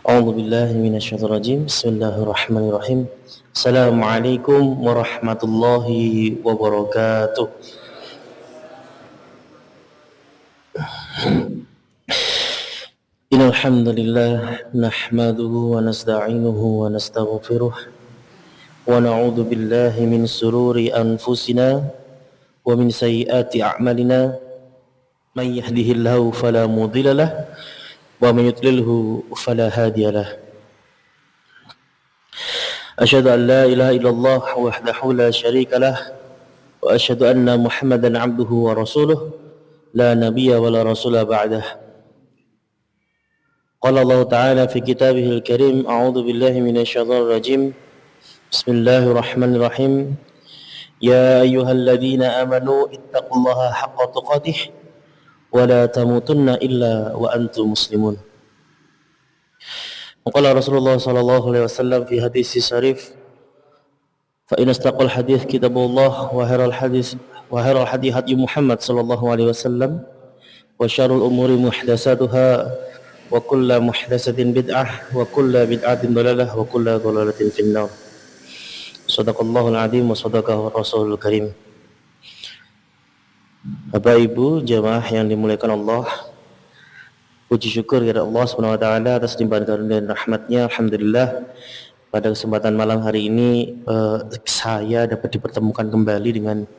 أعوذ بالله من الشيطان الرجيم بسم الله الرحمن الرحيم السلام عليكم ورحمة الله وبركاته إن الحمد لله نحمده ونستعينه ونستغفره ونعوذ بالله من شرور أنفسنا ومن سيئات أعمالنا من يهده الله فلا مضل له ومن يضلله فلا هادي له أشهد أن لا إله إلا الله وحده لا شريك له وأشهد أن محمدا عبده ورسوله لا نبي ولا رسول بعده قال الله تعالى في كتابه الكريم أعوذ بالله من الشيطان الرجيم بسم الله الرحمن الرحيم يا أيها الذين آمنوا اتقوا الله حق تقاته ولا تموتن إلا وأنتم مسلمون وقال رسول الله صلى الله عليه وسلم في حديث شريف فإن استقى الحديث كتاب الله وخير الحديث هدي محمد صلى الله عليه وسلم وشر الأمور محدثاتها وكل محدثة بدعة وكل بدعة ضلالة وكل ضلالة في النار صدق الله العظيم وصدق الرسول الكريم. Bapak Ibu jamaah yang dimuliakan Allah, puji syukur kepada Allah SWT atas limpahan karunia dan rahmatnya. Alhamdulillah pada kesempatan malam hari ini saya dapat dipertemukan kembali dengan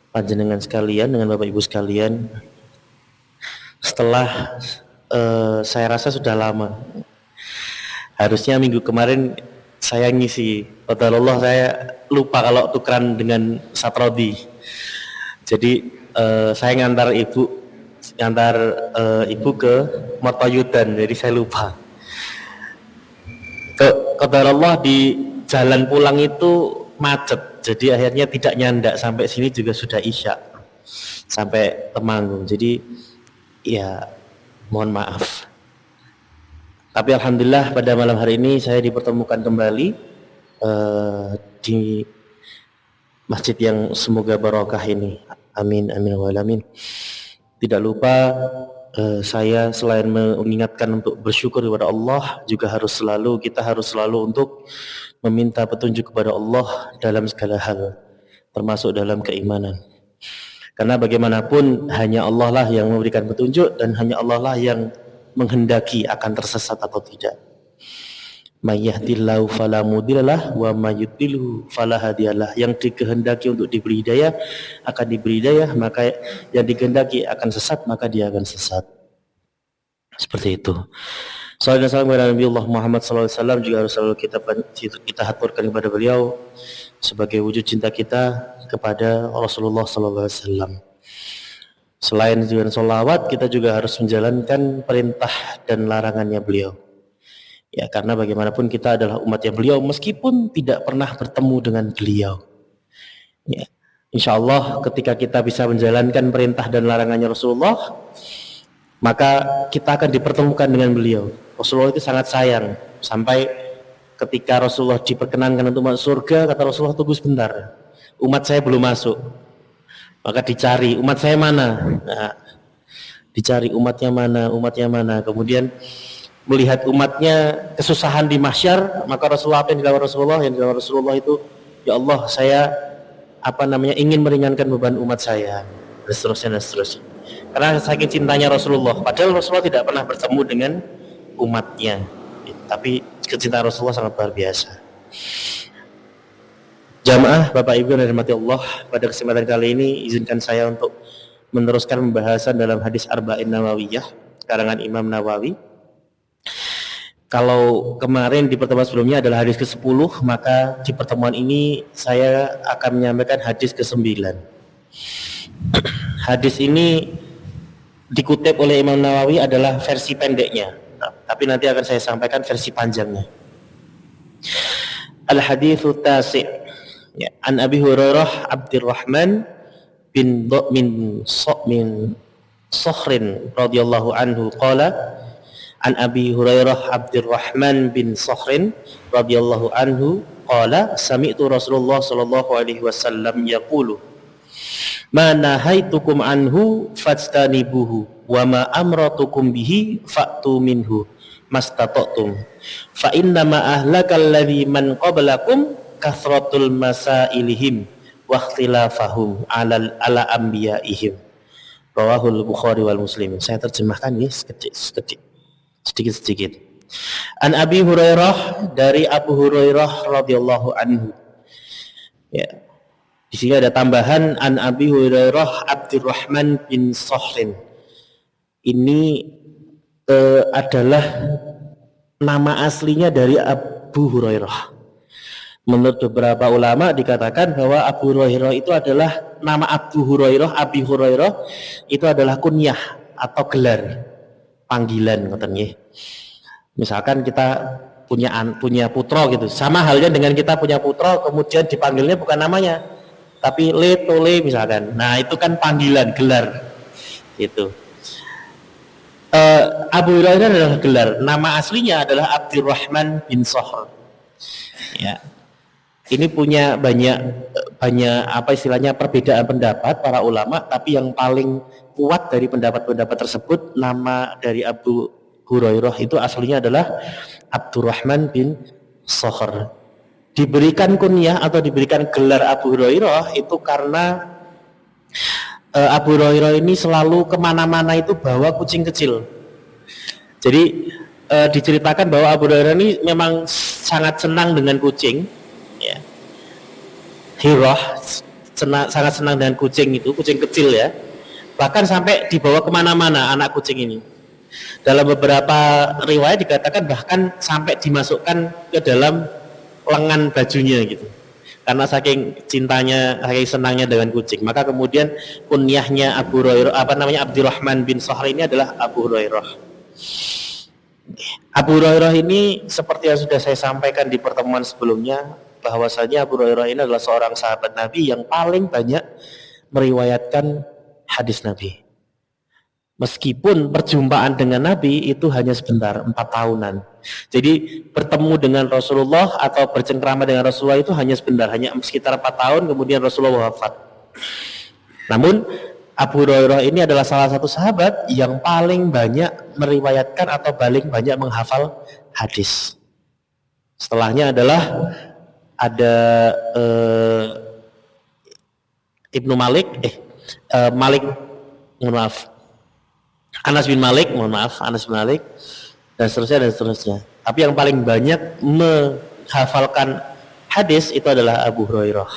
panjenengan sekalian, dengan Bapak Ibu sekalian setelah saya rasa sudah lama. Harusnya minggu kemarin saya ngisi, qadarullah saya lupa kalau tukeran dengan Satrodi. Jadi saya ngantar ibu ke Mertoyudan, jadi saya lupa. Qadarullah di jalan pulang itu macet, jadi akhirnya tidak nyandak sampai sini juga sudah isya, sampai Temanggung. Jadi ya mohon maaf. Tapi alhamdulillah pada malam hari ini saya dipertemukan kembali di masjid yang semoga barokah ini. Amin amin wa alamin. Tidak lupa saya selain mengingatkan untuk bersyukur kepada Allah, juga kita harus selalu untuk meminta petunjuk kepada Allah dalam segala hal, termasuk dalam keimanan. Karena bagaimanapun hanya Allah lah yang memberikan petunjuk dan hanya Allah lah yang menghendaki akan tersesat atau tidak. May yahdihillahu fala mudhillalah wa may yudlilhu fala hadiyalah. Yang dikehendaki untuk diberi hidayah akan diberi hidayah, maka yang dikehendaki akan sesat maka dia akan sesat. Seperti itu. Sallallahu alaihi wasallam kepada Nabi Allah Muhammad sallallahu alaihi wasallam juga harus selalu kita haturkan kepada beliau sebagai wujud cinta kita kepada Rasulullah sallallahu alaihi wasallam. Selain dengan sholawat, kita juga harus menjalankan perintah dan larangannya beliau. Ya, karena bagaimanapun kita adalah umatnya beliau meskipun tidak pernah bertemu dengan beliau. Ya, insya Allah ketika kita bisa menjalankan perintah dan larangannya Rasulullah, maka kita akan dipertemukan dengan beliau. Rasulullah itu sangat sayang, sampai ketika Rasulullah diperkenankan untuk masuk surga, kata Rasulullah, tunggu sebentar, umat saya belum masuk. Maka dicari umat saya mana. Nah, dicari umatnya mana. Kemudian melihat umatnya kesusahan di mahsyar, maka Rasulullah, apa yang dilakukan Rasulullah? Yang dilakukan Rasulullah itu, ya Allah, saya ingin meringankan beban umat saya, dan seterusnya. Karena saking cintanya Rasulullah, padahal Rasulullah tidak pernah bertemu dengan umatnya, tapi kecintaan Rasulullah sangat luar biasa. Jamaah Bapak Ibu yang dirahmati Allah, pada kesempatan kali ini izinkan saya untuk meneruskan pembahasan dalam hadis Arba'in Nawawiyah karangan Imam Nawawi. Kalau kemarin di pertemuan sebelumnya adalah hadis ke-10, maka di pertemuan ini saya akan menyampaikan hadis ke-9. Hadis ini dikutip oleh Imam Nawawi adalah versi pendeknya, tapi nanti akan saya sampaikan versi panjangnya. Al-haditsu tasi', ya, an Abi Hurairah Abdurrahman bin Sakhrin radhiyallahu anhu qala, an Abi Hurairah Abdurrahman bin Sakhrin radhiyallahu anhu qala, sami'tu Rasulullah sallallahu alaihi wasallam yaqulu, ma nahaitukum anhu fajtanibuhu wa ma amratukum bihi fa'tu minhu mastata'tum fa inna ma ahlakal ladzi man qablakum kathratul masailihim wa ikhtilafahum ala anbiya'ihim. Rawahul Bukhari wal Muslim. Saya terjemahkan ya sedikit. An Abi Hurairah, dari Abu Hurairah radhiyallahu anhu. Ya. Di sini ada tambahan an Abi Hurairah Abdurrahman bin Sakhrin. Ini adalah nama aslinya dari Abu Hurairah. Menurut beberapa ulama dikatakan bahwa Abu Hurairah itu adalah nama Abu Hurairah, Abi Hurairah itu adalah kunyah atau gelar panggilan, ngoten nggih. Misalkan kita punya putra gitu, sama halnya dengan kita punya putra kemudian dipanggilnya bukan namanya tapi Le Tole misalkan. Nah, itu kan panggilan, gelar itu. Abu Hurairah adalah gelar, nama aslinya adalah Abdurrahman bin Sakhr. Ya. Ini punya banyak apa istilahnya perbedaan pendapat para ulama, tapi yang paling kuat dari pendapat-pendapat tersebut, nama dari Abu Hurairah itu aslinya adalah Abdurrahman bin Sakhr. Diberikan kunyah atau diberikan gelar Abu Hurairah itu karena Abu Hurairah ini selalu kemana-mana itu bawa kucing kecil. Jadi diceritakan bahwa Abu Hurairah ini memang sangat senang dengan kucing. Ya. Hirah sangat senang dengan kucing itu, kucing kecil ya. Bahkan sampai dibawa kemana-mana anak kucing ini. Dalam beberapa riwayat dikatakan bahkan sampai dimasukkan ke dalam lengan bajunya gitu. Karena saking cintanya, saking senangnya dengan kucing. Maka kemudian kunyahnya Abu Hurairah, Abdurrahman bin Sakhr ini adalah Abu Hurairah. Abu Hurairah ini seperti yang sudah saya sampaikan di pertemuan sebelumnya, bahwasanya Abu Hurairah ini adalah seorang sahabat Nabi yang paling banyak meriwayatkan hadis Nabi. Meskipun perjumpaan dengan Nabi itu hanya sebentar, 4 tahunan. Jadi bertemu dengan Rasulullah atau bercengkrama dengan Rasulullah itu hanya sebentar, hanya sekitar 4 tahun kemudian Rasulullah wafat. Namun Abu Hurairah ini adalah salah satu sahabat yang paling banyak meriwayatkan atau paling banyak menghafal hadis. Setelahnya adalah ada Ibnu Malik, Anas bin Malik, dan seterusnya. Tapi yang paling banyak menghafalkan hadis itu adalah Abu Hurairah.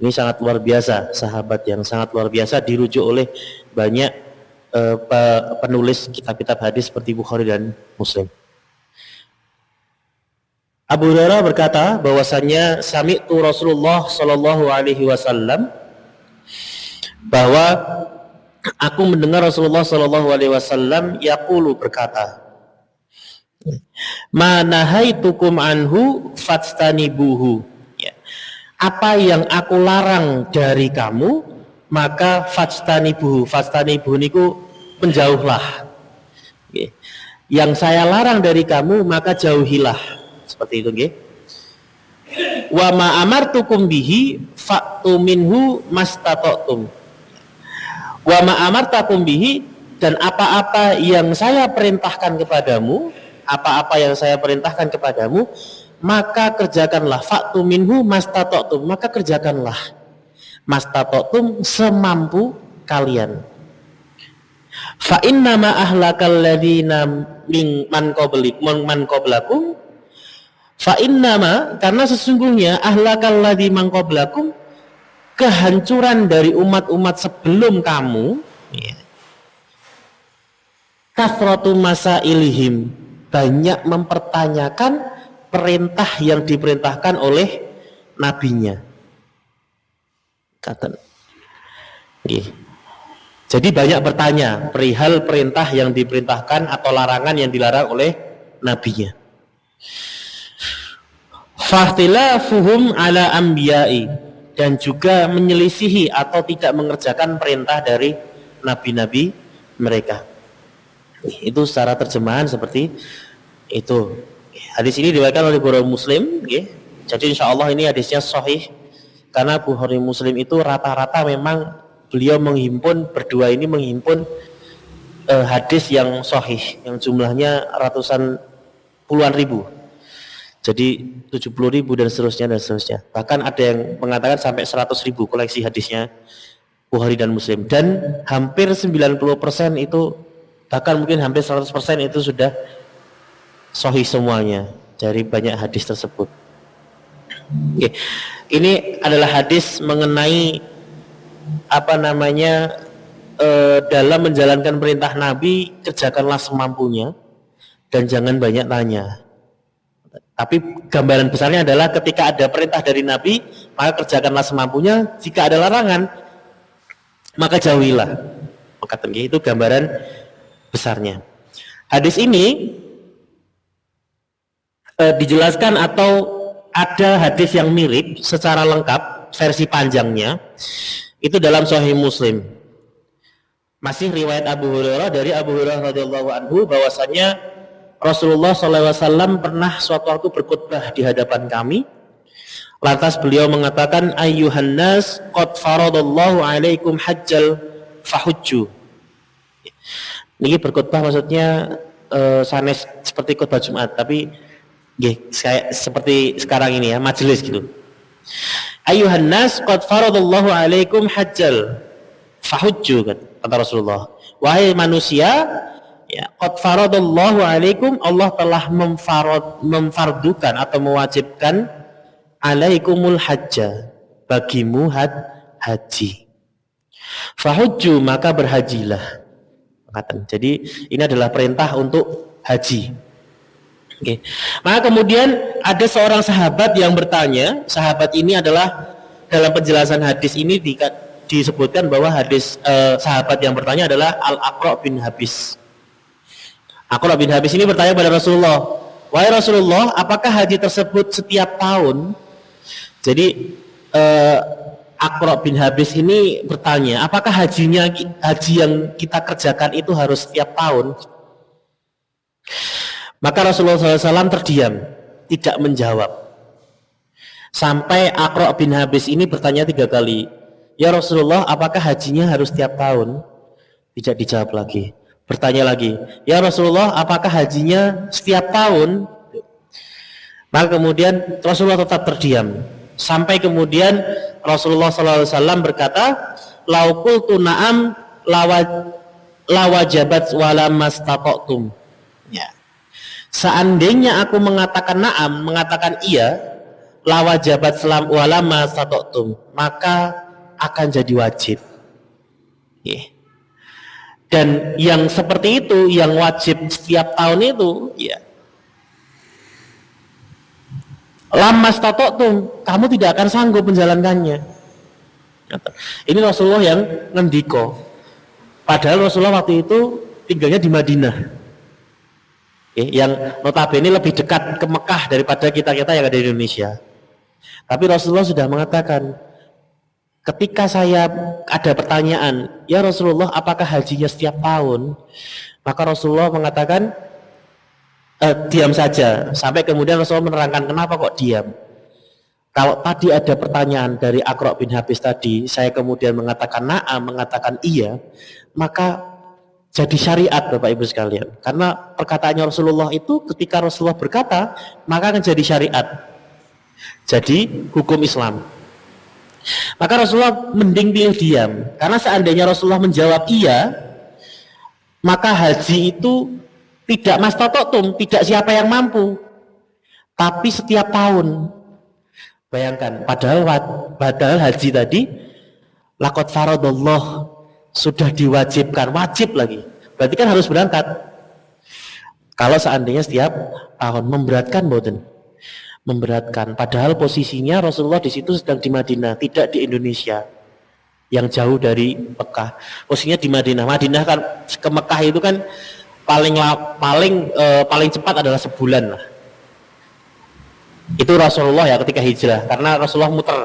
Ini sangat luar biasa, sahabat yang sangat luar biasa, dirujuk oleh banyak penulis kitab-kitab hadis seperti Bukhari dan Muslim. Abu Hurairah berkata bahwasanya sami'tu Rasulullah sallallahu alaihi wasallam, bahwa aku mendengar Rasulullah sallallahu alaihi wasallam yaqulu, berkata, "Ma nahaitukum anhu fastanibuhu." Ya. Apa yang aku larang dari kamu, maka fastanibuhu. Fastanibuhu niku menjauhlah. Ya. Yang saya larang dari kamu, maka jauhilah. Seperti itu nggih. Wa ma amartukum bihi fa'tu minhu mastata'tum. Wa ma amartakum bihi, dan apa-apa yang saya perintahkan kepadamu, maka kerjakanlah. Fa'tu minhu mastata'tum, maka kerjakanlah. Mastata'tum, semampu kalian. Fa inna ma ahlakal ladzina man qablakum. Fa innama, karena sesungguhnya ahlakal ladzi man qablakum, kehancuran dari umat-umat sebelum kamu, ya, kathratu masailihim, banyak mempertanyakan perintah yang diperintahkan oleh nabinya. Kata, ya. Jadi banyak bertanya perihal perintah yang diperintahkan atau larangan yang dilarang oleh nabinya. Fahtilafuhum ala anbiya'i, dan juga menyelisihi atau tidak mengerjakan perintah dari nabi-nabi mereka. Itu secara terjemahan seperti itu. Hadis ini diriwayatkan oleh Bukhari Muslim, okay? Jadi insyaallah ini hadisnya sahih, karena Bukhari Muslim itu rata-rata memang beliau menghimpun, berdua ini menghimpun hadis yang sahih yang jumlahnya ratusan puluhan ribu. Jadi 70.000 dan seterusnya dan seterusnya. Bahkan ada yang mengatakan sampai 100.000 koleksi hadisnya Bukhari dan Muslim, dan hampir 90% itu, bahkan mungkin hampir 100% itu sudah sahih semuanya dari banyak hadis tersebut. Oke. Ini adalah hadis mengenai dalam menjalankan perintah Nabi, kerjakanlah semampunya dan jangan banyak tanya. Tapi gambaran besarnya adalah ketika ada perintah dari Nabi, maka kerjakanlah semampunya. Jika ada larangan, maka jauhilah. Maka itu gambaran besarnya. Hadis ini dijelaskan, atau ada hadis yang mirip secara lengkap versi panjangnya itu dalam Sahih Muslim. Masih riwayat Abu Hurairah, dari Abu Hurairah radhiyallahu anhu bahwasanya Rasulullah SAW pernah suatu waktu berkhutbah di hadapan kami. Lantas beliau mengatakan, ayyuhan nas qad faradallahu alaikum hajjal fahujju. Ini berkhutbah maksudnya sanes seperti khutbah Jumat, tapi seperti sekarang ini ya, majelis gitu. Ayyuhan nas qad faradallahu alaikum hajjal fahujju, kata Rasulullah. Wahai manusia, ya, qad faradallahu alaikum, Allah telah memfardukan atau mewajibkan alaikumul hajja, bagimu haji. Fahujju, maka berhajilah. Jadi ini adalah perintah untuk haji. Oke. Maka kemudian ada seorang sahabat yang bertanya. Sahabat ini adalah, dalam penjelasan hadis ini disebutkan bahwa sahabat yang bertanya adalah Al-Aqra' bin Habis. Aqra' bin Habis ini bertanya pada Rasulullah, wahai Rasulullah, apakah haji tersebut setiap tahun? Jadi Aqra' bin Habis ini bertanya, apakah haji yang kita kerjakan itu harus setiap tahun? Maka Rasulullah SAW terdiam, tidak menjawab. Sampai Aqra' bin Habis ini bertanya 3 kali, ya Rasulullah, apakah hajinya harus setiap tahun? Tidak dijawab lagi. Bertanya lagi, ya Rasulullah, apakah hajinya setiap tahun? Maka kemudian Rasulullah tetap terdiam. Sampai kemudian Rasulullah SAW berkata, lau qultu na'am lawajabat wala mastata'tum. Ya. Seandainya aku mengatakan na'am, mengatakan iya, lawajabat wala mastata'tum, maka akan jadi wajib. Ya. Dan yang seperti itu, yang wajib setiap tahun itu, ya, lamas tatoktum, kamu tidak akan sanggup menjalankannya. Ini Rasulullah yang ngendiko. Padahal Rasulullah waktu itu tinggalnya di Madinah, yang notabene lebih dekat ke Mekah daripada kita yang ada di Indonesia. Tapi Rasulullah sudah mengatakan, ketika saya ada pertanyaan, ya Rasulullah, apakah hajinya setiap tahun? Maka Rasulullah mengatakan, diam saja. Sampai kemudian Rasulullah menerangkan kenapa kok diam. Kalau tadi ada pertanyaan dari Aqra' bin Habis tadi, saya kemudian mengatakan na'am, mengatakan iya, maka jadi syariat, Bapak Ibu sekalian. Karena perkataannya Rasulullah itu, ketika Rasulullah berkata, maka akan jadi syariat, jadi hukum Islam. Maka Rasulullah mending pilih diam, karena seandainya Rasulullah menjawab iya, maka haji itu tidak mastatoktum, tidak siapa yang mampu, tapi setiap tahun. Bayangkan, padahal haji tadi laqad faradallah, sudah diwajibkan, wajib lagi, berarti kan harus berangkat. Kalau seandainya setiap tahun, memberatkan boten? Memberatkan. Padahal posisinya Rasulullah di situ sedang di Madinah, tidak di Indonesia yang jauh dari Mekah. Posisinya di Madinah. Madinah kan ke Mekah itu kan paling cepat adalah sebulan lah. Itu Rasulullah ya ketika hijrah, karena Rasulullah muter.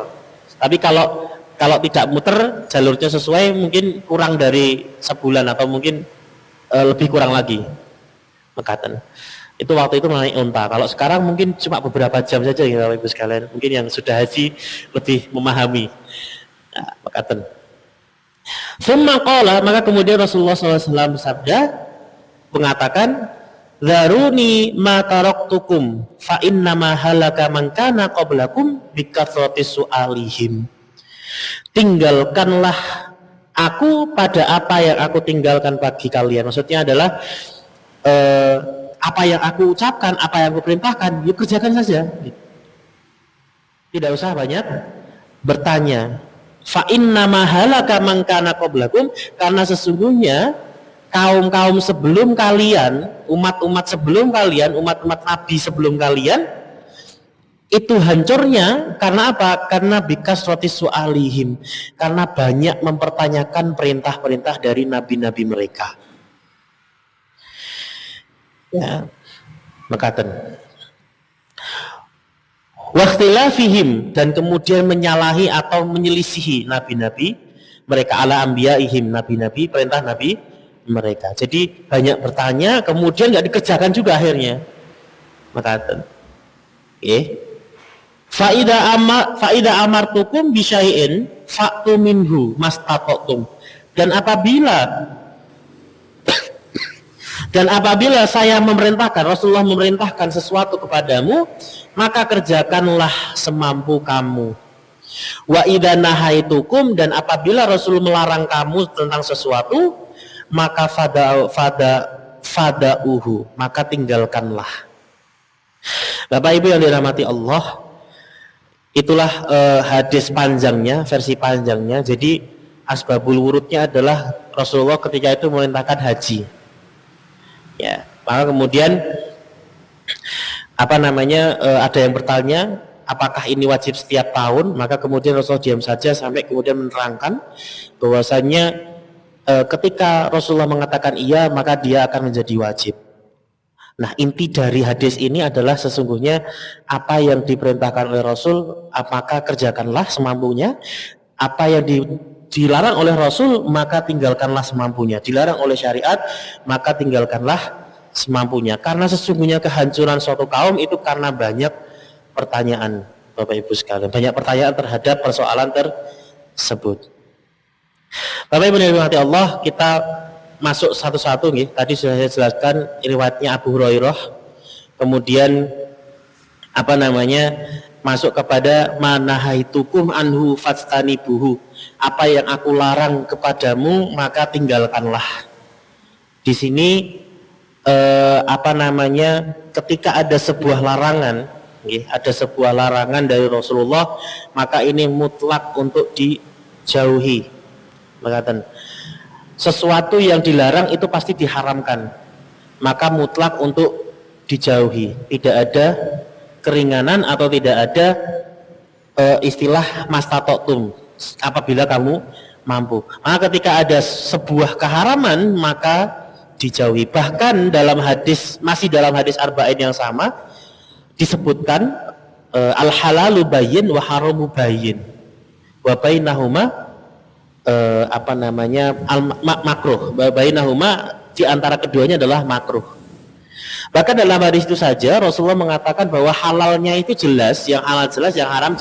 Tapi kalau tidak muter, jalurnya sesuai, mungkin kurang dari sebulan atau mungkin lebih kurang lagi. Mekatan. Itu waktu itu naik unta. Kalau sekarang mungkin cuma beberapa jam saja ya Bapak Ibu sekalian. Mungkin yang sudah haji lebih memahami. Nah, mekaten. Summa qala, maka kemudian Rasulullah SAW bersabda, mengatakan, "Dzaruni ma taraktukum fa innama halaka man kana qablakum bikathrati su'alihim." Tinggalkanlah aku pada apa yang aku tinggalkan bagi kalian. Maksudnya adalah apa yang aku ucapkan, apa yang aku perintahkan, yuk kerjakan saja. Tidak usah banyak bertanya. Fa innama halaka man kana qablakum, karena sesungguhnya kaum-kaum sebelum kalian, umat-umat sebelum kalian, umat-umat nabi sebelum kalian itu hancurnya karena apa? Karena bikasrati su'alihim, karena banyak mempertanyakan perintah-perintah dari nabi-nabi mereka. Ya, makaten. Wakhtilafihim, dan kemudian menyalahi atau menyelisihi nabi-nabi mereka, ala anbiyaihim, nabi-nabi, perintah nabi mereka. Jadi banyak bertanya kemudian nggak dikerjakan juga akhirnya. Makaten. Faida amartukum bisyai'in fa'tu minhu mastata'tum. Dan apabila saya memerintahkan, Rasulullah memerintahkan sesuatu kepadamu, maka kerjakanlah semampu kamu. Wa idza nahaitukum, dan apabila Rasul melarang kamu tentang sesuatu, maka fada'uhu, maka tinggalkanlah. Bapak Ibu yang dirahmati Allah, itulah hadis panjangnya, versi panjangnya. Jadi asbabul wurudnya adalah Rasulullah ketika itu memerintahkan haji. Ya, maka kemudian ada yang bertanya, apakah ini wajib setiap tahun? Maka kemudian Rasulullah diam saja sampai kemudian menerangkan bahwasanya ketika Rasulullah mengatakan iya, maka dia akan menjadi wajib. Nah, inti dari hadis ini adalah sesungguhnya apa yang diperintahkan oleh Rasul, apakah kerjakanlah semampunya, apa yang dilarang oleh Rasul, maka tinggalkanlah semampunya. Dilarang oleh syariat, maka tinggalkanlah semampunya. Karena sesungguhnya kehancuran suatu kaum itu karena banyak pertanyaan, Bapak Ibu sekalian. Banyak pertanyaan terhadap persoalan tersebut. Bapak Ibu yang dirahmati Allah, kita masuk satu-satu nih. Tadi sudah saya jelaskan riwayatnya Abu Hurairah. Kemudian masuk kepada manahaitukum anhu fastanibuhu, apa yang aku larang kepadamu maka tinggalkanlah. Di sini ketika ada sebuah larangan, ada sebuah larangan dari Rasulullah, maka ini mutlak untuk dijauhi. Mengatakan sesuatu yang dilarang itu pasti diharamkan, maka mutlak untuk dijauhi. Tidak ada keringanan atau tidak ada istilah mastata'tum, apabila kamu mampu. Maka ketika ada sebuah keharaman maka dijauhi. Bahkan masih dalam hadis arba'in yang sama disebutkan al halalu bayyin wa haramu bayyin wa bainahuma makruh. Bainahuma, di antara keduanya adalah makruh. Bahkan dalam hadis itu saja Rasulullah mengatakan bahwa halalnya itu jelas, yang halal jelas, yang haram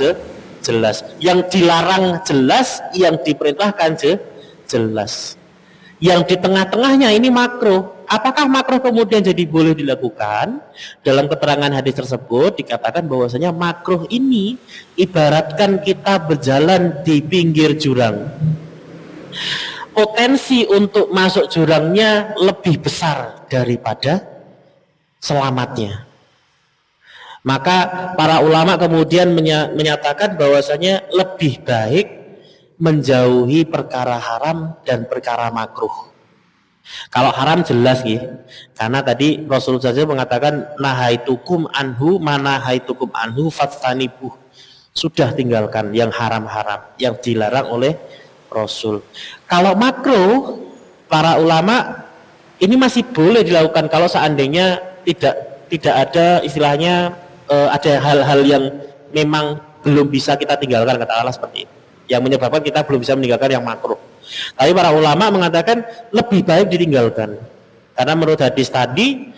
jelas, yang dilarang jelas, yang diperintahkan jelas. Yang di tengah-tengahnya ini makruh. Apakah makruh kemudian jadi boleh dilakukan? Dalam keterangan hadis tersebut dikatakan bahwasanya makruh ini ibaratkan kita berjalan di pinggir jurang. Potensi untuk masuk jurangnya lebih besar daripada selamatnya. Maka para ulama kemudian menyatakan bahwasanya lebih baik menjauhi perkara haram dan perkara makruh. Kalau haram jelas karena tadi Rasulullah saja mengatakan nahaitukum anhu fastanibuh, sudah tinggalkan yang haram-haram, yang dilarang oleh Rasul. Kalau makruh, para ulama ini masih boleh dilakukan kalau seandainya tidak ada istilahnya ada hal-hal yang memang belum bisa kita tinggalkan, katakanlah seperti itu, yang menyebabkan kita belum bisa meninggalkan yang makruh. Tapi para ulama mengatakan lebih baik ditinggalkan, karena menurut hadis tadi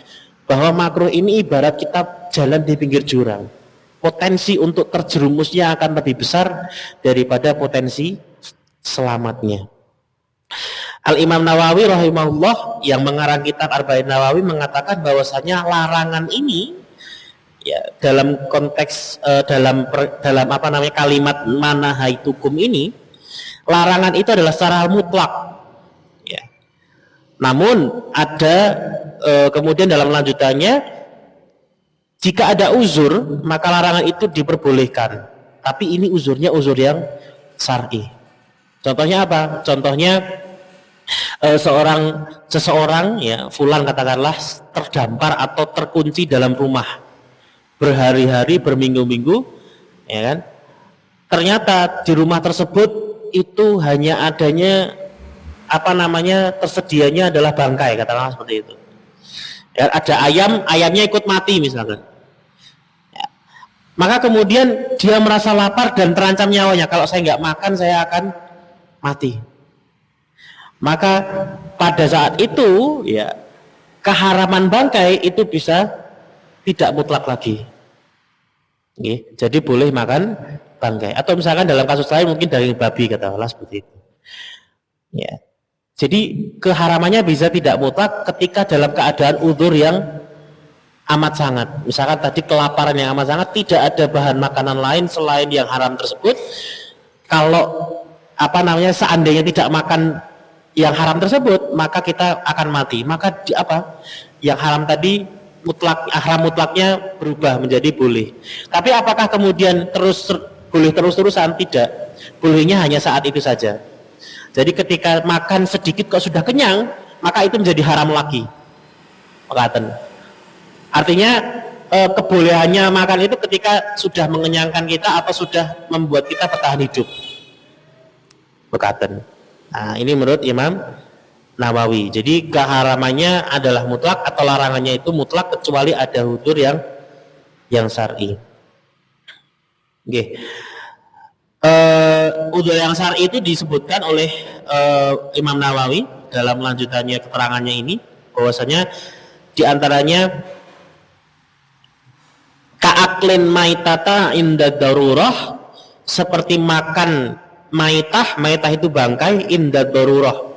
bahwa makruh ini ibarat kita jalan di pinggir jurang, potensi untuk terjerumusnya akan lebih besar daripada potensi selamatnya. Al-Imam Nawawi rahimahullah yang mengarang kitab Arba'in Nawawi mengatakan bahwasanya larangan ini ya dalam konteks dalam apa namanya kalimat manahaitukum ini, larangan itu adalah secara mutlak ya. Namun ada kemudian dalam lanjutannya, jika ada uzur maka larangan itu diperbolehkan, tapi ini uzurnya uzur yang syar'i. Contohnya apa? Contohnya seseorang ya fulan katakanlah terdampar atau terkunci dalam rumah berhari-hari, berminggu-minggu, ya kan? Ternyata di rumah tersebut itu hanya adanya apa namanya tersedianya adalah bangkai, katakanlah seperti itu. Ya, ada ayamnya ikut mati misalkan. Ya. Maka kemudian dia merasa lapar dan terancam nyawanya. Kalau saya nggak makan saya akan mati. Maka pada saat itu ya keharaman bangkai itu bisa tidak mutlak lagi. Oke, jadi boleh makan bangkai. Atau misalkan dalam kasus lain mungkin daging babi katakanlah seperti itu. Ya. Jadi keharamannya bisa tidak mutlak ketika dalam keadaan udzur yang amat sangat. Misalkan tadi kelaparan yang amat sangat, tidak ada bahan makanan lain selain yang haram tersebut. Kalau apa namanya seandainya tidak makan yang haram tersebut, maka kita akan mati. Maka yang haram tadi haram mutlaknya berubah menjadi boleh. Tapi apakah kemudian boleh terus-terusan? Tidak. Bolehnya hanya saat itu saja. Jadi ketika makan sedikit kok sudah kenyang, maka itu menjadi haram lagi. Artinya kebolehannya makan itu ketika sudah mengenyangkan kita atau sudah membuat kita bertahan hidup. Nah, ini menurut Imam Nawawi. Jadi keharamannya adalah mutlak atau larangannya itu mutlak kecuali ada udzur yang syar'i. Oke. Udzur yang syar'i itu disebutkan oleh Imam Nawawi dalam lanjutannya keterangannya ini, bahwasanya diantaranya ka'aklin maitata inda darurah, seperti makan maitah itu bangkai, inda darurah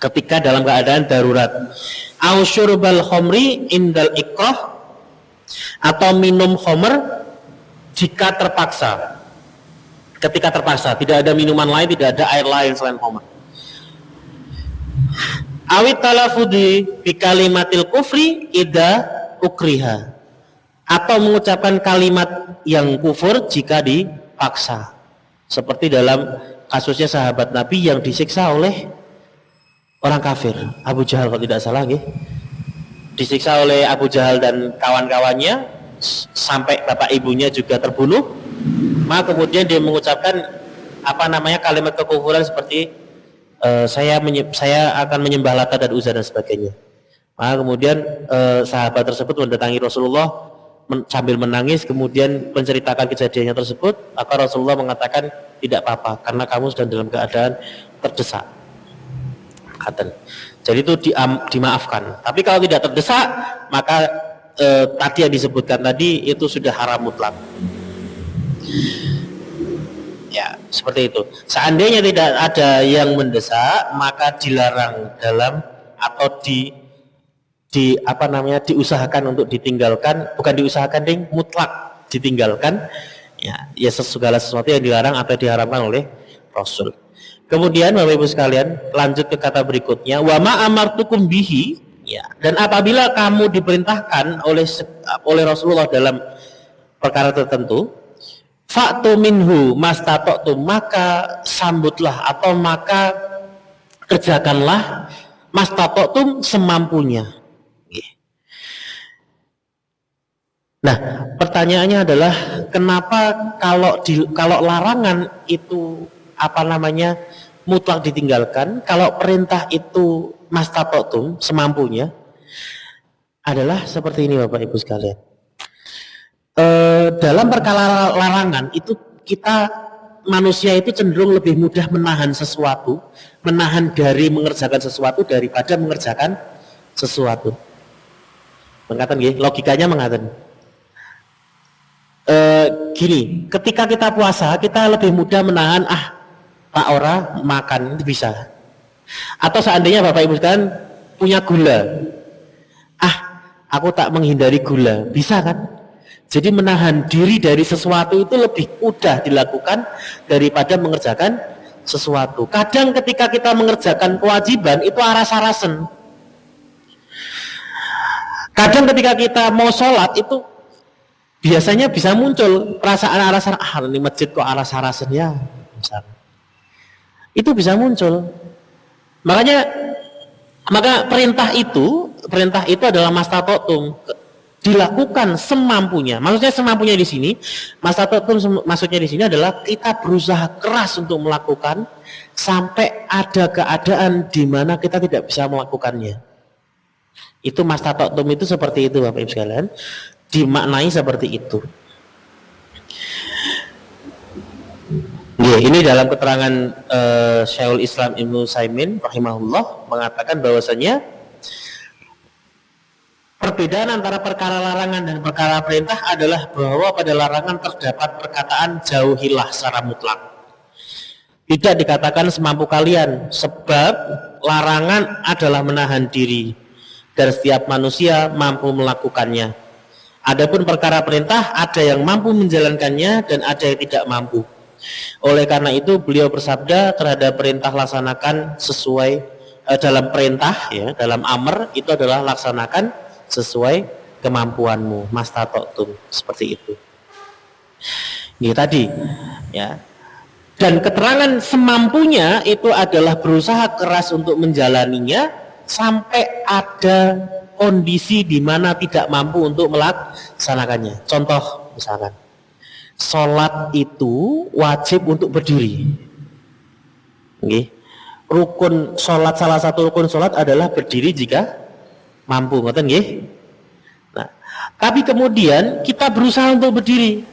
ketika dalam keadaan darurat, au syurbal khamri indal ikrah, atau minum khamr jika terpaksa. Ketika terpaksa, tidak ada minuman lain, tidak ada air lain selain khamr. Awit talafudi bi kalimatil kufri idza ukriha, atau mengucapkan kalimat yang kufur jika dipaksa. Seperti dalam kasusnya sahabat Nabi yang disiksa oleh orang kafir, Abu Jahal kalau tidak salah, disiksa oleh Abu Jahal dan kawan-kawannya sampai bapak ibunya juga terbunuh. Maka kemudian dia mengucapkan kalimat kekufuran seperti saya akan menyembah Lata dan Uzza dan sebagainya. Maka kemudian sahabat tersebut mendatangi Rasulullah sambil menangis, kemudian menceritakan kejadiannya tersebut. Maka Rasulullah mengatakan tidak apa-apa karena kamu sedang dalam keadaan terdesak. Jadi itu dimaafkan. Tapi kalau tidak terdesak, maka tadi yang disebutkan tadi itu sudah haram mutlak. Ya, seperti itu. Seandainya tidak ada yang mendesak, maka dilarang dalam atau diusahakan untuk ditinggalkan, bukan diusahakan, mutlak ditinggalkan. Ya segala sesuatu yang dilarang atau diharamkan oleh Rasul. Kemudian Bapak Ibu sekalian, lanjut ke kata berikutnya, wa ma amartukum bihi, ya, dan apabila kamu diperintahkan oleh Rasulullah dalam perkara tertentu, fa'tu minhu mastata'tum, maka sambutlah atau maka kerjakanlah mastata'tum semampunya. Nah, pertanyaannya adalah kenapa kalau larangan itu mutlak ditinggalkan, kalau perintah itu mastata'tum semampunya, adalah seperti ini Bapak Ibu sekalian. Dalam perkara larangan itu manusia itu cenderung lebih mudah menahan sesuatu, menahan dari mengerjakan sesuatu daripada mengerjakan sesuatu. Logikanya mengatakan gini, ketika kita puasa kita lebih mudah menahan tak ora makan itu bisa. Atau seandainya Bapak Ibu sekalian punya gula, aku tak menghindari gula, bisa kan? Jadi menahan diri dari sesuatu itu lebih mudah dilakukan daripada mengerjakan sesuatu. Kadang ketika kita mengerjakan kewajiban itu aras-arasen. Kadang ketika kita mau sholat itu biasanya bisa muncul perasaan aras-arasen, ini masjid kok aras-arasen ya, misalnya. Itu bisa muncul. Maka perintah itu adalah mastata'tum, dilakukan semampunya. Maksudnya semampunya di sini, mastata'tum maksudnya di sini adalah kita berusaha keras untuk melakukan sampai ada keadaan di mana kita tidak bisa melakukannya. Itu mastata'tum itu seperti itu Bapak Ibu sekalian, dimaknai seperti itu. Ini dalam keterangan Syekhul Islam Ibnu Utsaimin rahimahullah mengatakan bahwasanya perbedaan antara perkara larangan dan perkara perintah adalah bahwa pada larangan terdapat perkataan jauhilah secara mutlak. Tidak dikatakan semampu kalian, sebab larangan adalah menahan diri dan setiap manusia mampu melakukannya. Adapun perkara perintah ada yang mampu menjalankannya dan ada yang tidak mampu. Oleh karena itu beliau bersabda terhadap perintah laksanakan sesuai dalam perintah ya, dalam amr itu adalah laksanakan sesuai kemampuanmu, mastata'tum, seperti itu. Ini tadi ya. Dan keterangan semampunya itu adalah berusaha keras untuk menjalaninya sampai ada kondisi di mana tidak mampu untuk melaksanakannya. Contoh misalkan sholat itu wajib untuk berdiri. Rukun sholat, salah satu rukun sholat adalah berdiri jika mampu, ngoten nggih. Nah, tapi kemudian kita berusaha untuk berdiri.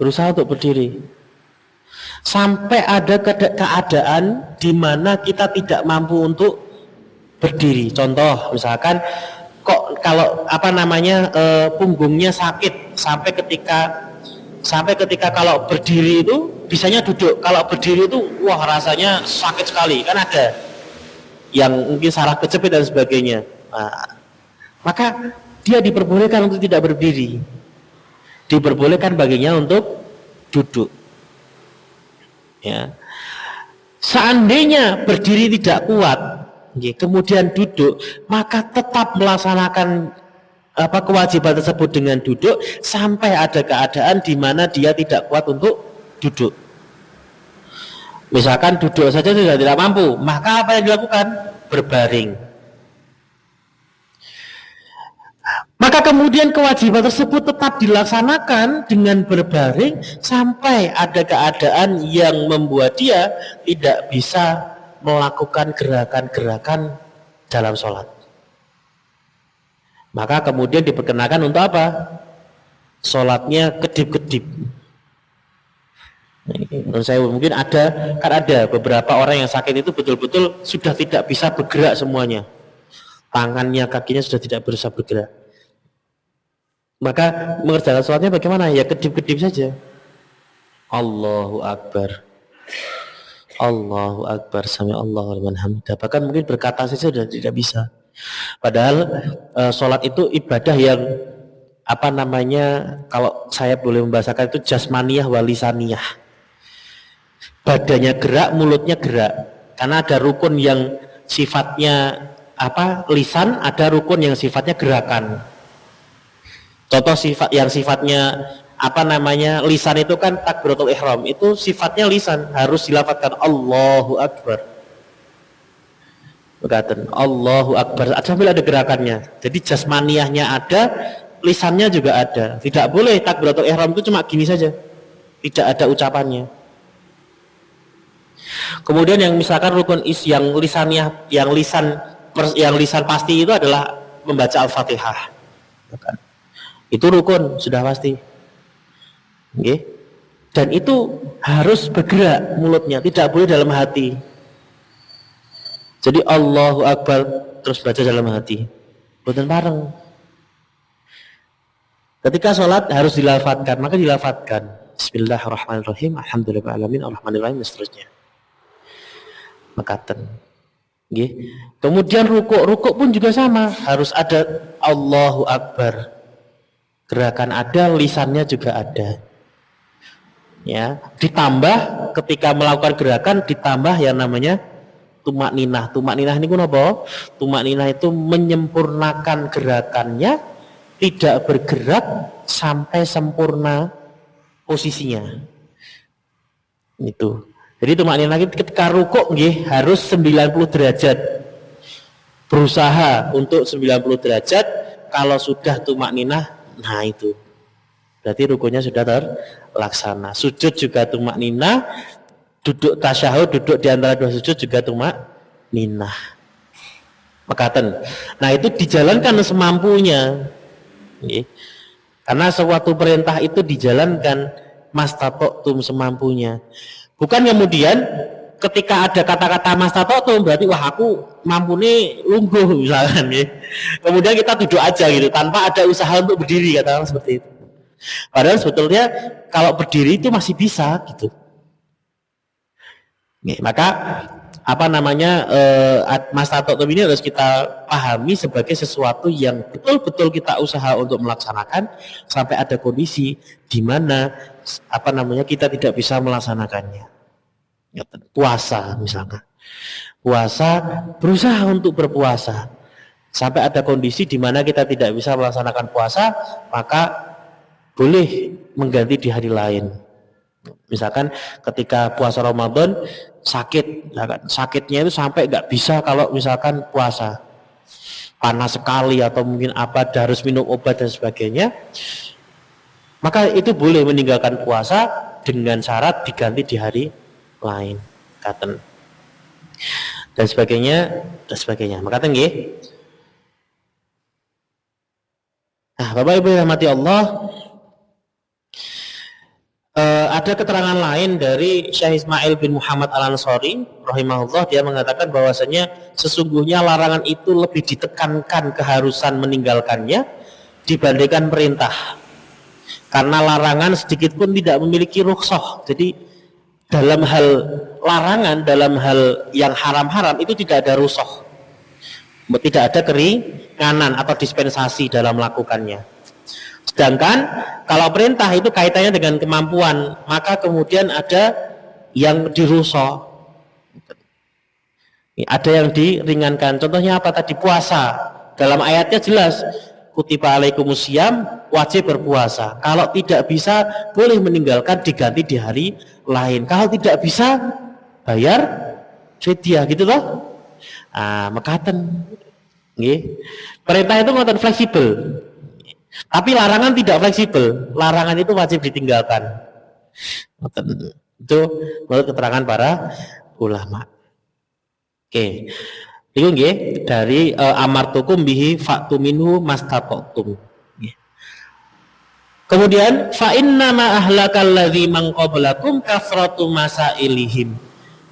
Berusaha untuk berdiri. Sampai ada keadaan di mana kita tidak mampu untuk berdiri. Contoh misalkan kok kalau punggungnya sakit sampai ketika kalau berdiri itu bisanya duduk, kalau berdiri itu wah rasanya sakit sekali, kan ada yang mungkin saraf kejepit dan sebagainya. Maka dia diperbolehkan untuk tidak berdiri, diperbolehkan baginya untuk duduk ya. Seandainya berdiri tidak kuat kemudian duduk, maka tetap melaksanakan kewajiban tersebut dengan duduk sampai ada keadaan di mana dia tidak kuat untuk duduk. Misalkan duduk saja sudah tidak mampu, maka apa yang dilakukan? Berbaring. Maka kemudian kewajiban tersebut tetap dilaksanakan dengan berbaring sampai ada keadaan yang membuat dia tidak bisa melakukan gerakan-gerakan dalam sholat. Maka kemudian diperkenakan untuk apa? Sholatnya kedip-kedip. Menurut saya mungkin ada beberapa orang yang sakit itu betul-betul sudah tidak bisa bergerak semuanya. Tangannya, kakinya sudah tidak bisa bergerak. Maka mengerjakan sholatnya bagaimana? Ya kedip-kedip saja. Allahu Akbar. Allahu Akbar, sami Allahu liman hamidah. Bahkan mungkin berkata saja sudah tidak bisa. Padahal sholat itu ibadah yang kalau saya boleh membahasakan itu jasmaniyah walisaniyah. Badannya gerak, mulutnya gerak. Karena ada rukun yang sifatnya lisan, ada rukun yang sifatnya gerakan. Contoh yang sifatnya lisan itu kan takbiratul ihram, itu sifatnya lisan, harus dilafadzkan Allahu Akbar. Berkata Allahu Akbar, sambil ada gerakannya. Jadi jasmaniyahnya ada, lisannya juga ada. Tidak boleh takbiratul ihram itu cuma gini saja, tidak ada ucapannya. Kemudian yang misalkan rukun yang lisannya, yang lisan pasti itu adalah membaca Al-Fatihah. Itu rukun sudah pasti. Dan itu harus bergerak mulutnya, tidak boleh dalam hati. Jadi Allahu Akbar terus baca dalam hati, bukan bareng. Ketika sholat harus dilafadzkan, maka dilafadzkan Bismillahirrahmanirrahim, Alhamdulillahirrahmanirrahim, dan seterusnya. Mekaten. Nggih. Kemudian rukuk pun juga sama, harus ada Allahu Akbar. Gerakan ada, lisannya juga ada. Ya, ditambah ketika melakukan gerakan ditambah yang namanya tumak ninah. Tumak ninah ini apa? Tumak ninah itu menyempurnakan gerakannya, tidak bergerak sampai sempurna posisinya. Itu. Jadi tumak ninah ketika rukuk nggih harus 90 derajat. Berusaha untuk 90 derajat. Kalau sudah tumak ninah, nah itu. Berarti rukunya sudah terlaksana. Sujud juga tumak ninah, duduk tasyahud, duduk di antara dua sujud juga tumak ninah. Mekaten. Nah itu dijalankan semampunya. Karena suatu perintah itu dijalankan mastata'tum semampunya. Bukan kemudian ketika ada kata-kata mastata'tum berarti wah aku mampu nih lungguh misalkan ya. Kemudian kita duduk aja gitu tanpa ada usaha untuk berdiri, katakan seperti itu. Padahal sebetulnya kalau berdiri itu masih bisa gitu. Nih, maka apa namanya mastata'tum ini harus kita pahami sebagai sesuatu yang betul-betul kita usaha untuk melaksanakan sampai ada kondisi di mana apa namanya kita tidak bisa melaksanakannya. Puasa misalkan. Puasa, berusaha untuk berpuasa sampai ada kondisi di mana kita tidak bisa melaksanakan puasa, maka boleh mengganti di hari lain. Misalkan ketika puasa Ramadan sakit, sakitnya itu sampai nggak bisa kalau misalkan puasa panas sekali atau mungkin apa harus minum obat dan sebagainya, maka itu boleh meninggalkan puasa dengan syarat diganti di hari lain, katen dan sebagainya. Maka nggih. Nah, Bapak Ibu yang rahmati Allah, ada keterangan lain dari Syekh Ismail bin Muhammad Al-Ansari rahimahullah, dia mengatakan bahwasanya sesungguhnya larangan itu lebih ditekankan keharusan meninggalkannya dibandingkan perintah. Karena larangan sedikit pun tidak memiliki rukhsah. Jadi dalam hal larangan, dalam hal yang haram-haram itu tidak ada rukhsah. Tidak ada keringanan atau dispensasi dalam melakukannya. Sedangkan kalau perintah itu kaitannya dengan kemampuan, maka kemudian ada yang dirukhsah. Ada yang diringankan. Contohnya apa tadi? Puasa. Dalam ayatnya jelas, kutiba alaikumusiyam, wajib berpuasa. Kalau tidak bisa, boleh meninggalkan, diganti di hari lain. Kalau tidak bisa, bayar fidyah, gitu loh. Mekaten. Perintah itu ngoten fleksibel. Tapi larangan tidak fleksibel. Larangan itu wajib ditinggalkan. Itu menurut keterangan para ulama. Oke. Itu nggih dari amartukum bihi fa'tu minhu mastata'tum. Kemudian fa inna ma ahlakal ladzi man qablakum kasratu masailihim.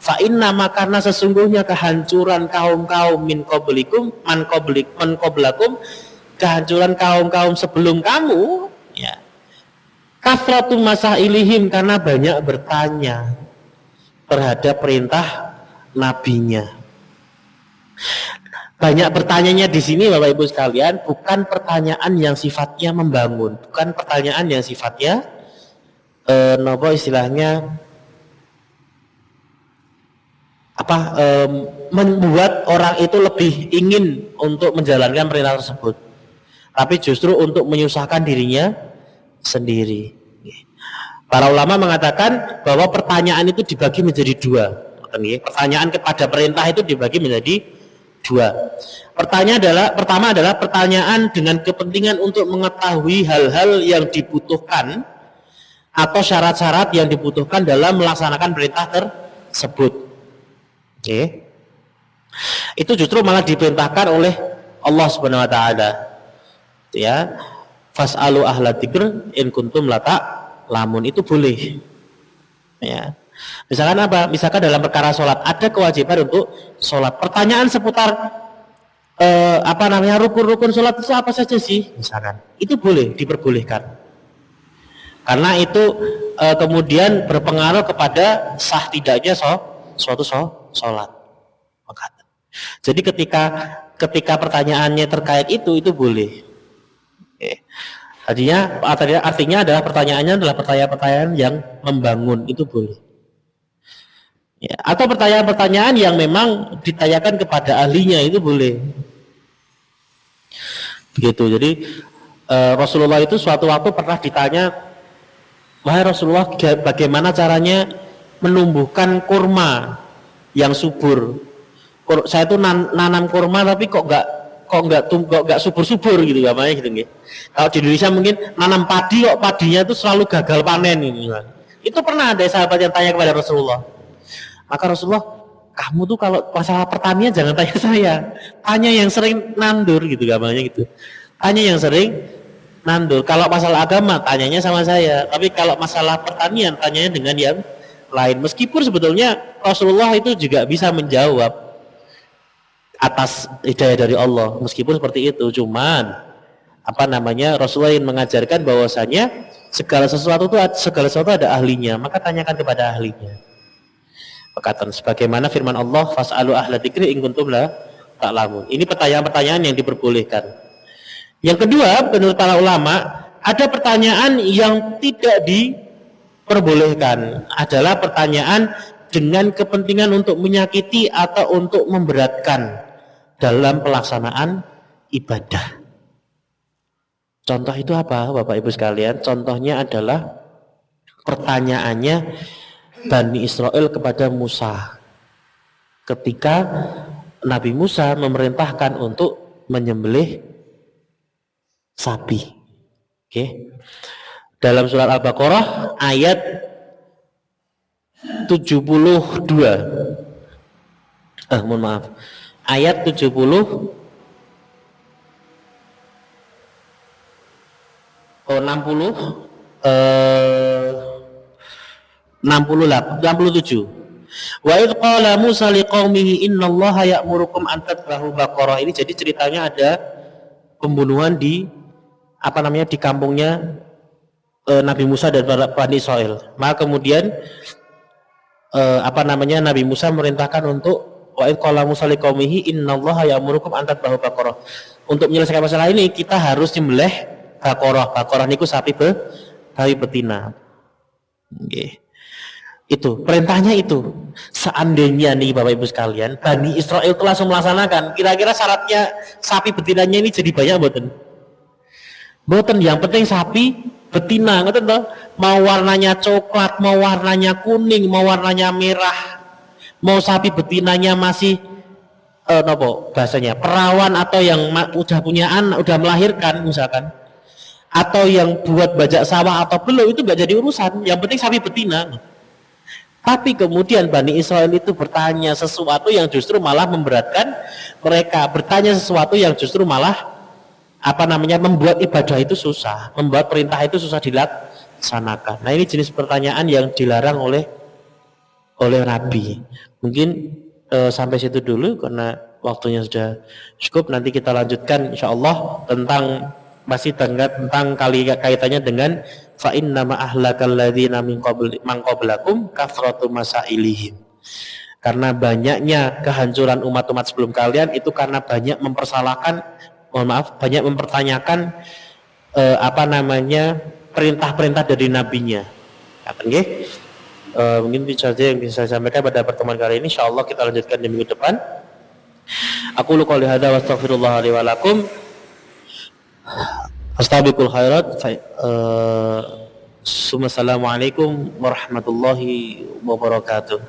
Fa inna ma karena sesungguhnya kehancuran kaum-kaum min qablikum man qablakum, kehancuran kaum-kaum sebelum kamu, ya. Kasratu masailihim karena banyak bertanya terhadap perintah nabinya. Banyak bertanyanya di sini Bapak Ibu sekalian bukan pertanyaan yang sifatnya membangun, bukan pertanyaan yang sifatnya istilahnya membuat orang itu lebih ingin untuk menjalankan perintah tersebut, tapi justru untuk menyusahkan dirinya sendiri. Para ulama mengatakan bahwa pertanyaan itu dibagi menjadi dua. Pertanyaan kepada perintah itu dibagi menjadi dua. Pertama adalah pertanyaan dengan kepentingan untuk mengetahui hal-hal yang dibutuhkan atau syarat-syarat yang dibutuhkan dalam melaksanakan perintah tersebut. Itu justru malah diperintahkan oleh Allah Subhanahu wa taala. Ya, fas'alu ahla dzikr in kuntum la ta'lamun, itu boleh. Ya. Misalkan apa? Misalkan dalam perkara sholat ada kewajiban untuk sholat. Pertanyaan seputar rukun-rukun sholat itu apa saja sih? Misalkan itu boleh, diperbolehkan. Karena itu kemudian berpengaruh kepada sah tidaknya suatu sholat. Jadi ketika pertanyaannya terkait itu boleh. Oke. Artinya adalah pertanyaannya adalah pertanyaan-pertanyaan yang membangun, itu boleh. Ya, atau pertanyaan-pertanyaan yang memang ditanyakan kepada ahlinya, itu boleh. Begitu. Jadi Rasulullah itu suatu waktu pernah ditanya, wahai Rasulullah, bagaimana caranya menumbuhkan kurma yang subur? Saya itu nanam kurma tapi kok nggak subur-subur gitu, namanya gitu nggih. Kalau di Indonesia mungkin nanam padi kok padinya itu selalu gagal panen ini. Itu pernah ada sahabat yang tanya kepada Rasulullah. Maka Rasulullah, kamu tuh kalau masalah pertanian jangan tanya saya, tanya yang sering nandur gitu, namanya gitu. Tanya yang sering nandur. Kalau masalah agama tanyanya sama saya, tapi kalau masalah pertanian tanyanya dengan yang lain. Meskipun sebetulnya Rasulullah itu juga bisa menjawab atas hidayah dari Allah, meskipun seperti itu, cuman Rasulullah yang mengajarkan bahwasanya segala sesuatu ada ahlinya, maka tanyakan kepada ahlinya. Perkataan sebagaimana firman Allah, fas'alu ahla dzikri in kuntum la ta'lamun. Ini pertanyaan-pertanyaan yang diperbolehkan. Yang kedua, menurut para ulama, ada pertanyaan yang tidak diperbolehkan, adalah pertanyaan dengan kepentingan untuk menyakiti atau untuk memberatkan dalam pelaksanaan ibadah. Contoh itu apa, Bapak Ibu sekalian? Contohnya adalah pertanyaannya Bani Israel kepada Musa ketika Nabi Musa memerintahkan untuk menyembelih sapi. Oke. Dalam surat Al-Baqarah ayat 72. Mohon maaf. Ayat 60 67. Wa idh qala Musa liqaumihi innallaha ya'murukum an tadhbahu baqarah. Ini jadi ceritanya ada pembunuhan di di kampungnya Nabi Musa dan Bani Israel. Maka kemudian Nabi Musa merintahkan untuk wa idh qala Musa liqaumihi innallaha ya'murukum an tadhbahu baqarah. Untuk menyelesaikan masalah ini kita harus nyembelih baqarah. Baqarah niku sapi betina. Nggih. Itu perintahnya itu. Seandainya nih Bapak Ibu sekalian, Bani Israel itu langsung melaksanakan, kira-kira syaratnya sapi betinanya ini jadi banyak mboten? Yang penting sapi betina, ngoten toh? Mau warnanya coklat, mau warnanya kuning, mau warnanya merah, mau sapi betinanya masih bahasanya perawan, atau yang udah punya anak, udah melahirkan misalkan, atau yang buat bajak sawah atau belum, itu nggak jadi urusan. Yang penting sapi betina. Tapi kemudian Bani Israel itu bertanya sesuatu yang justru malah memberatkan mereka, bertanya sesuatu yang justru malah membuat ibadah itu susah, membuat perintah itu susah dilaksanakan. Nah, ini jenis pertanyaan yang dilarang oleh Nabi. Mungkin sampai situ dulu karena waktunya sudah cukup. Nanti kita lanjutkan insyaallah tentang kaitannya dengan fa inna ma ahlakal ladzina min qablakum kathratu masailihim. Karena banyaknya kehancuran umat-umat sebelum kalian itu karena banyak banyak mempertanyakan perintah-perintah dari nabinya. Mungkin itu saja yang bisa saya sampaikan pada pertemuan kali ini. Insyaallah kita lanjutkan di minggu depan. Aku qouli hadza wa astaghfirullah li wa lakum. Astabiqul khairat. Assalamualaikum warahmatullahi wabarakatuh.